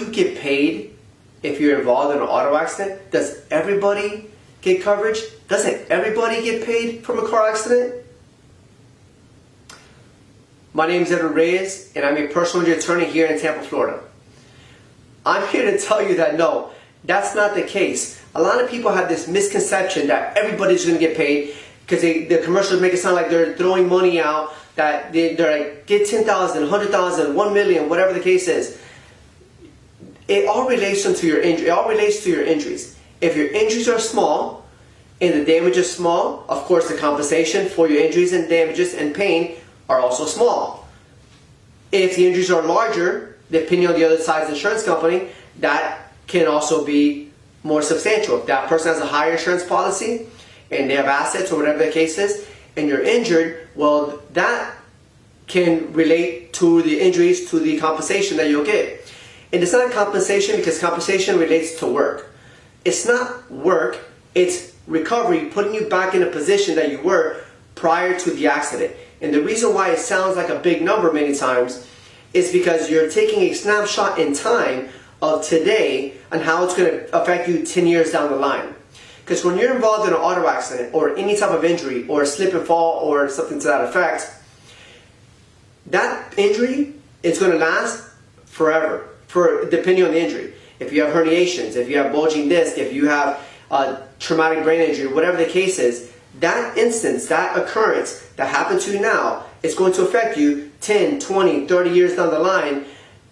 you get paid if you're involved in an auto accident? Does everybody get coverage? Doesn't everybody get paid from a car accident? My name is Reyes, and I'm a personal injury attorney here in Tampa, Florida. I'm here to tell you that no, that's not the case. A lot of people have this misconception that everybody's going to get paid because the commercials make it sound like they're throwing money out, that they're like, get 10,000, 100,000, 1 million, whatever the case is. It all relates to your injury. It all relates to your injuries. If your injuries are small and the damage is small, of course the compensation for your injuries and damages and pain are also small. If the injuries are larger, depending on the other side's insurance company, that can also be more substantial. If that person has a higher insurance policy and they have assets or whatever the case is, and you're injured, well, that can relate to the injuries, to the compensation that you'll get. And it's not compensation because compensation relates to work. It's not work, it's recovery, putting you back in a position that you were prior to the accident. And the reason why it sounds like a big number many times is because you're taking a snapshot in time of today and how it's going to affect you 10 years down the line. Because when you're involved in an auto accident or any type of injury or a slip and fall or something to that effect, that injury is going to last forever, depending on the injury. If you have herniations, if you have bulging disc, if you have a traumatic brain injury, whatever the case is, that instance, that occurrence that happened to you now is going to affect you 10, 20, 30 years down the line,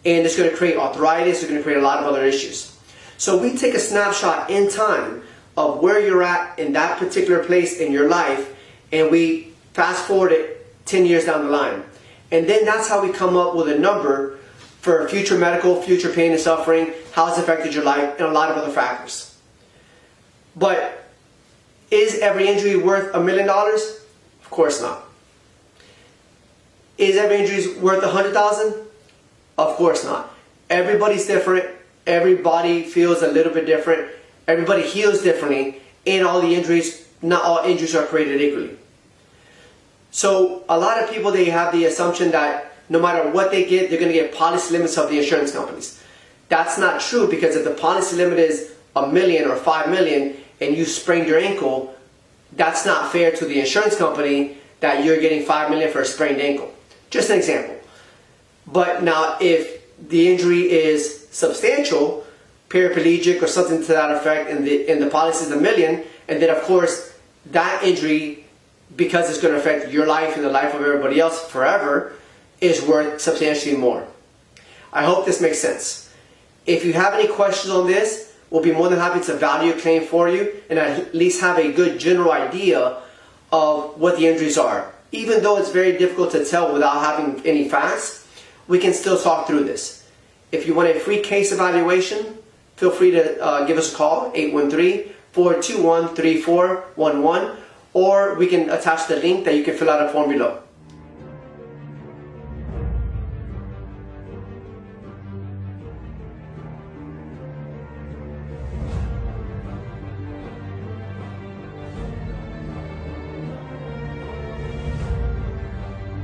and it's going to create arthritis, it's going to create a lot of other issues. So we take a snapshot in time of where you're at in that particular place in your life, and we fast forward it 10 years down the line. And then that's how we come up with a number for future medical, future pain and suffering, how it's affected your life, and a lot of other factors. But is every injury worth $1 million? Of course not. Is every injury worth $100,000? Of course not. Everybody's different. Everybody feels a little bit different. Everybody heals differently. And not all injuries are created equally. So a lot of people, they have the assumption that no matter what they get, they're going to get policy limits of the insurance companies. That's not true, because if the policy limit is $1 million or $5 million and you sprained your ankle, that's not fair to the insurance company that you're getting $5 million for a sprained ankle. Just an example. But now if the injury is substantial, paraplegic or something to that effect, and the policy is $1 million, and then of course that injury, because it's going to affect your life and the life of everybody else forever, is worth substantially more. I hope this makes sense. If you have any questions on this, we'll be more than happy to value a claim for you and at least have a good general idea of what the injuries are. Even though it's very difficult to tell without having any facts, we can still talk through this. If you want a free case evaluation, feel free to give us a call, 813-421-3411, or we can attach the link that you can fill out a form below.